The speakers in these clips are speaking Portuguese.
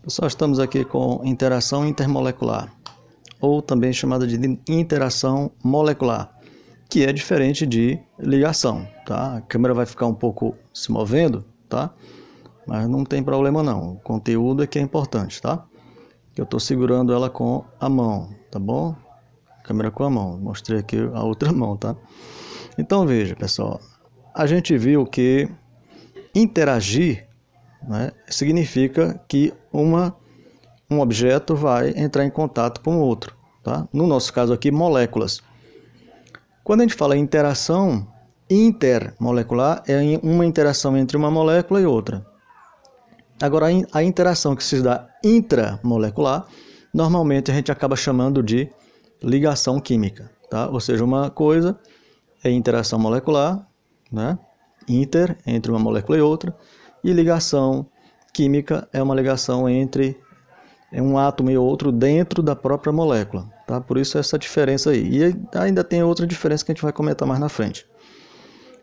Pessoal, estamos aqui com interação intermolecular, ou também chamada de interação molecular, que é diferente de ligação, tá? A câmera vai ficar um pouco se movendo, tá? Mas não tem problema não, o conteúdo é que é importante, tá? Eu estou segurando ela com a mão, tá bom? Câmera com a mão, mostrei aqui a outra mão, tá? Então veja, pessoal, a gente viu que interagir, né, significa que um objeto vai entrar em contato com o outro, tá? No nosso caso aqui, moléculas. Quando a gente fala em interação intermolecular, é uma interação entre uma molécula e outra. Agora, a interação que se dá intramolecular, normalmente a gente acaba chamando de ligação química, tá? Ou seja, uma coisa é interação molecular, né? Inter, entre uma molécula e outra, e ligação química é uma ligação entre um átomo e outro dentro da própria molécula, tá? Por isso essa diferença aí. E ainda tem outra diferença que a gente vai comentar mais na frente.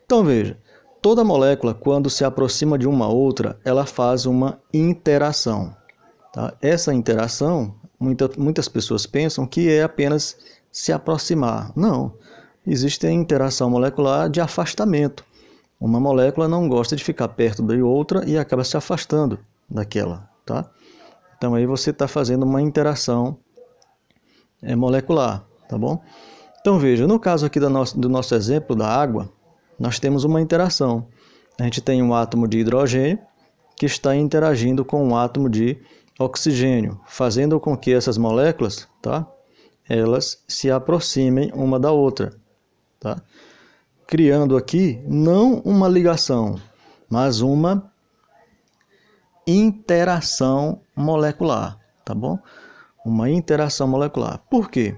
Então veja, toda molécula, quando se aproxima de uma outra, ela faz uma interação, tá? Essa interação, muitas pessoas pensam que é apenas se aproximar. Não, existe a interação molecular de afastamento. Uma molécula não gosta de ficar perto da outra e acaba se afastando daquela, tá? Então aí você está fazendo uma interação molecular, tá bom? Então veja, no caso aqui do nosso exemplo da água, nós temos uma interação. A gente tem um átomo de hidrogênio que está interagindo com um átomo de oxigênio, fazendo com que essas moléculas, tá, elas se aproximem uma da outra, tá? Criando aqui não uma ligação, mas uma interação molecular, tá bom? Uma interação molecular. Por quê?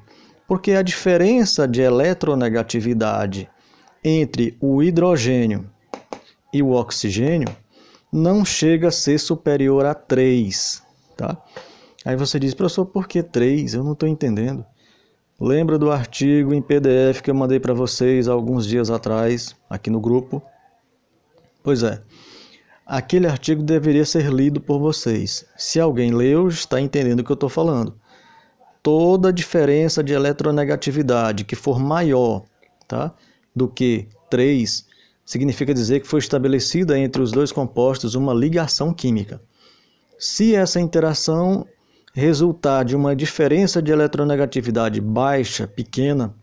Porque a diferença de eletronegatividade entre o hidrogênio e o oxigênio não chega a ser superior a 3, tá? Aí você diz, professor, por que 3? Eu não estou entendendo. Lembra do artigo em PDF que eu mandei para vocês há alguns dias atrás, aqui no grupo? Pois é, aquele artigo deveria ser lido por vocês. Se alguém leu, está entendendo o que eu estou falando. Toda diferença de eletronegatividade que for maior, tá, do que 3, significa dizer que foi estabelecida entre os dois compostos uma ligação química. Se essa interação resultar de uma diferença de eletronegatividade baixa, pequena,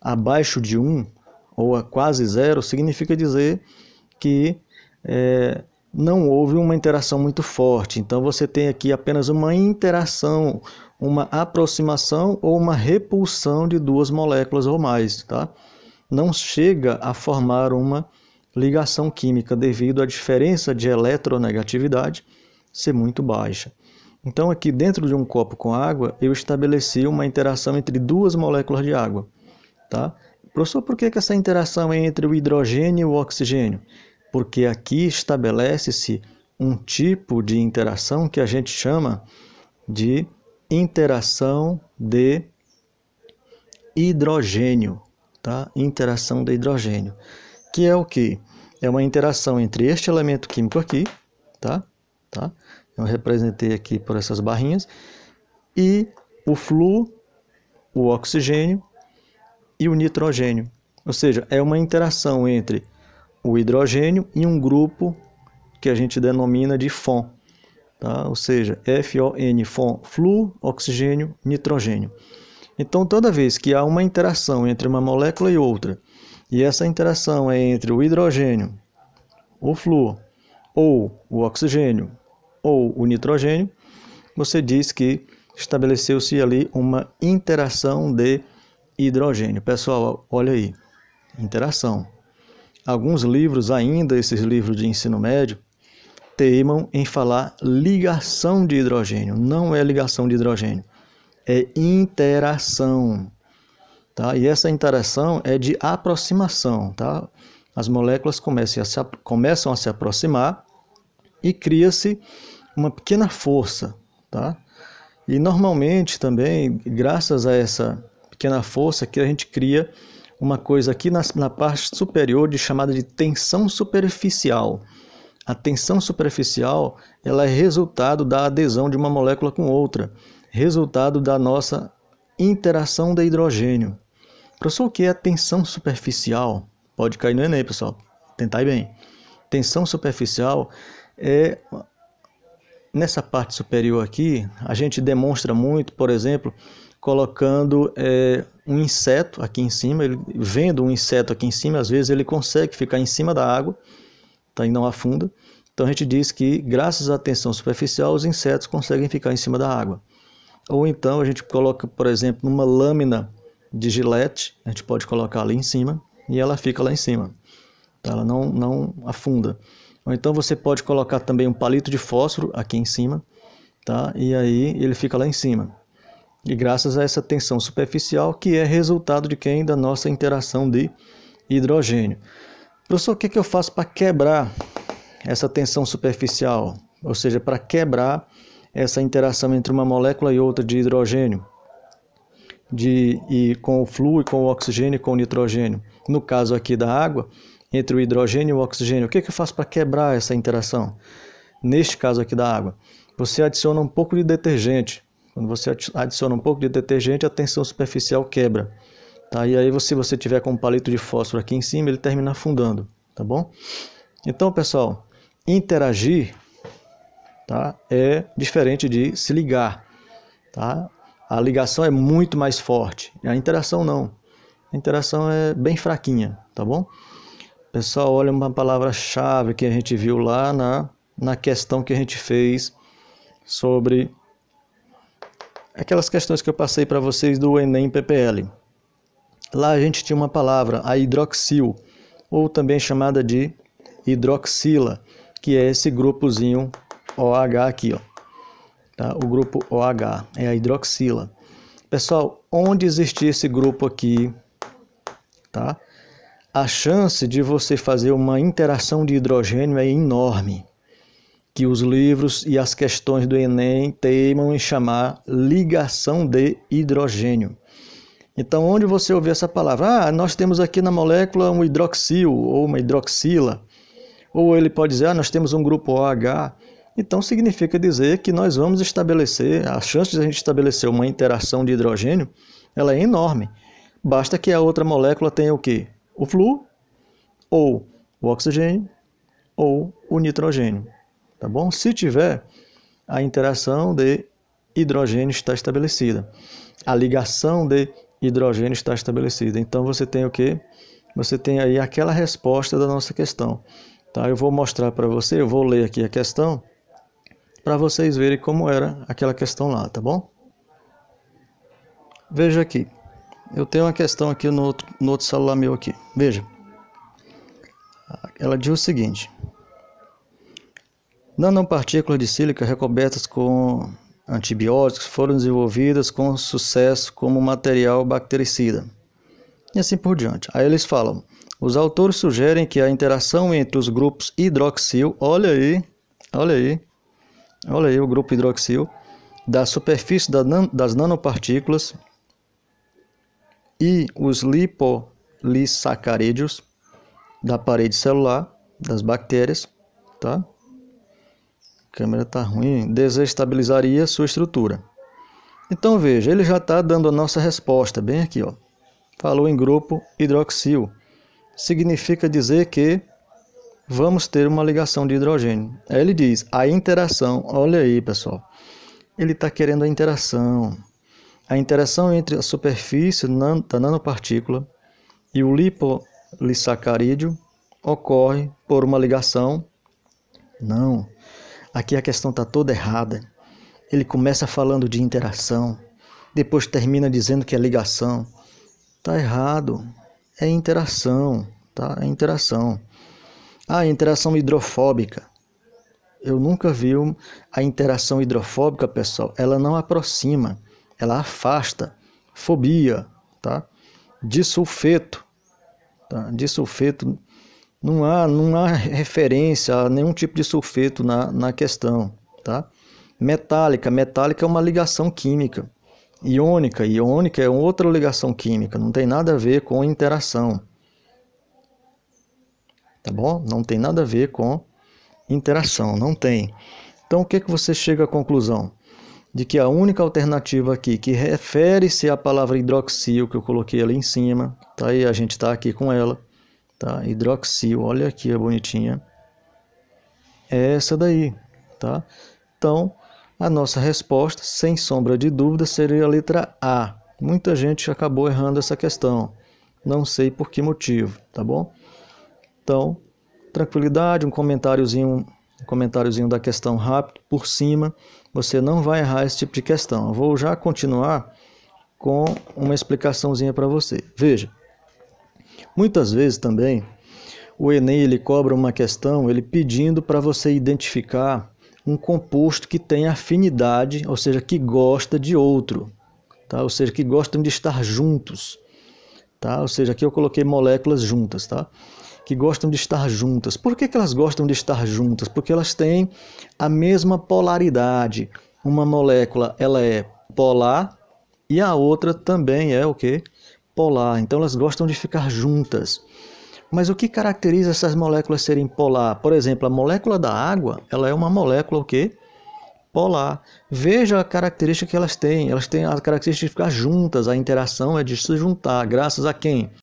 abaixo de 1 ou a quase zero, significa dizer que não houve uma interação muito forte. Então você tem aqui apenas uma interação, uma aproximação ou uma repulsão de duas moléculas ou mais, tá? Não chega a formar uma ligação química devido à diferença de eletronegatividade ser muito baixa. Então aqui dentro de um copo com água, eu estabeleci uma interação entre duas moléculas de água, tá? Professor, por que essa interação é entre o hidrogênio e o oxigênio? Porque aqui estabelece-se um tipo de interação que a gente chama de interação de hidrogênio, tá? Interação de hidrogênio, que é o quê? É uma interação entre este elemento químico aqui, tá? Eu representei aqui por essas barrinhas, e o flúor, o oxigênio e o nitrogênio. Ou seja, é uma interação entre o hidrogênio e um grupo que a gente denomina de FON, tá? Ou seja, FON, FON, flúor, oxigênio, nitrogênio. Então, toda vez que há uma interação entre uma molécula e outra, e essa interação é entre o hidrogênio, o flúor, ou o oxigênio, ou o nitrogênio, você diz que estabeleceu-se ali uma interação de hidrogênio. Pessoal, olha aí, interação. Alguns livros ainda, esses livros de ensino médio, teimam em falar ligação de hidrogênio. Não é ligação de hidrogênio, é interação, tá? E essa interação é de aproximação, tá? As moléculas começam a se aproximar e cria-se uma pequena força, tá? E normalmente também, graças a essa pequena força, que a gente cria uma coisa aqui na parte superior chamada de tensão superficial. A tensão superficial, ela é resultado da adesão de uma molécula com outra, resultado da nossa interação de hidrogênio. Professor, o que é a tensão superficial? Pode cair no Enem, pessoal. Tentar ir bem. Tensão superficial é... Nessa parte superior aqui, a gente demonstra muito, por exemplo, colocando um inseto aqui em cima, vendo um inseto aqui em cima, às vezes ele consegue ficar em cima da água, tá, e não afunda. Então a gente diz que, graças à tensão superficial, os insetos conseguem ficar em cima da água. Ou então a gente coloca, por exemplo, numa lâmina de gilete, a gente pode colocar ali em cima e ela fica lá em cima, tá? Ela não afunda. Ou então você pode colocar também um palito de fósforo aqui em cima, tá? E aí ele fica lá em cima. E graças a essa tensão superficial, que é resultado de quem? Da nossa interação de hidrogênio. Professor, o que eu faço para quebrar essa tensão superficial? Ou seja, para quebrar essa interação entre uma molécula e outra de hidrogênio, e com o flúor, com o oxigênio e com o nitrogênio. No caso aqui da água, entre o hidrogênio e o oxigênio, o que eu faço para quebrar essa interação? Neste caso aqui da água, você adiciona um pouco de detergente. Quando você adiciona um pouco de detergente, a tensão superficial quebra, tá? E aí, se você tiver com um palito de fósforo aqui em cima, ele termina afundando, tá bom? Então, pessoal, interagir, tá, é diferente de se ligar, tá? A ligação é muito mais forte, a interação não. A interação é bem fraquinha, tá bom? Pessoal, olha uma palavra-chave que a gente viu lá na questão que a gente fez sobre aquelas questões que eu passei para vocês do Enem PPL. Lá a gente tinha uma palavra, a hidroxil, ou também chamada de hidroxila, que é esse grupozinho OH aqui, ó. Tá? O grupo OH é a hidroxila. Pessoal, onde existir esse grupo aqui, tá? A chance de você fazer uma interação de hidrogênio é enorme, que os livros e as questões do Enem teimam em chamar ligação de hidrogênio. Então, onde você ouvir essa palavra, nós temos aqui na molécula um hidroxil ou uma hidroxila, ou ele pode dizer, nós temos um grupo OH, então significa dizer que nós vamos estabelecer, a chance de a gente estabelecer uma interação de hidrogênio, ela é enorme. Basta que a outra molécula tenha o quê? O flúor, ou o oxigênio, ou o nitrogênio, tá bom? Se tiver, a interação de hidrogênio está estabelecida. A ligação de hidrogênio está estabelecida. Então você tem o quê? Você tem aí aquela resposta da nossa questão. Tá? Eu vou mostrar para você, eu vou ler aqui a questão, para vocês verem como era aquela questão lá, tá bom? Veja aqui. Eu tenho uma questão aqui no outro celular meu aqui. Veja. Ela diz o seguinte. Nanopartículas de sílica recobertas com antibióticos foram desenvolvidas com sucesso como material bactericida. E assim por diante. Aí eles falam, os autores sugerem que a interação entre os grupos hidroxil, olha aí o grupo hidroxil, da superfície das nanopartículas e os lipolissacarídeos da parede celular das bactérias, tá? A câmera tá ruim, desestabilizaria sua estrutura. Então veja, ele já está dando a nossa resposta, bem aqui, ó. Falou em grupo hidroxil. Significa dizer que vamos ter uma ligação de hidrogênio. Aí ele diz, a interação, olha aí pessoal, ele está querendo a interação. A interação entre a superfície da nanopartícula e o lipolissacarídeo ocorre por uma ligação. Não, aqui a questão está toda errada. Ele começa falando de interação, depois termina dizendo que é ligação. Está errado, é interação, tá? É interação. A interação hidrofóbica. Eu nunca vi a interação hidrofóbica, pessoal. Ela não aproxima, ela afasta. Fobia, tá? Disulfeto, tá? Disulfeto, não há referência a nenhum tipo de sulfeto na questão, tá? Metálica é uma ligação química. Iônica é outra ligação química, não tem nada a ver com interação. Tá bom? Não tem nada a ver com interação, não tem. Então, o que você chega à conclusão? De que a única alternativa aqui, que refere-se à palavra hidroxil, que eu coloquei ali em cima, tá? E a gente está aqui com ela, tá? Hidroxil, olha aqui a bonitinha. É essa daí, tá? Então, a nossa resposta, sem sombra de dúvida, seria a letra A. Muita gente acabou errando essa questão. Não sei por que motivo, tá bom? Então, tranquilidade, um comentáriozinho da questão rápido, por cima. Você não vai errar esse tipo de questão. Eu vou já continuar com uma explicaçãozinha para você. Veja, muitas vezes também o Enem ele cobra uma questão ele pedindo para você identificar um composto que tem afinidade, ou seja, que gosta de outro, tá? Ou seja, que gostam de estar juntos, tá? Ou seja, aqui eu coloquei moléculas juntas, tá? Que gostam de estar juntas. Por que elas gostam de estar juntas? Porque elas têm a mesma polaridade. Uma molécula ela é polar e a outra também é o quê? Polar. Então elas gostam de ficar juntas. Mas o que caracteriza essas moléculas serem polar? Por exemplo, a molécula da água, ela é uma molécula o quê? Polar. Veja a característica que elas têm. Elas têm a característica de ficar juntas. A interação é de se juntar. Graças a quem?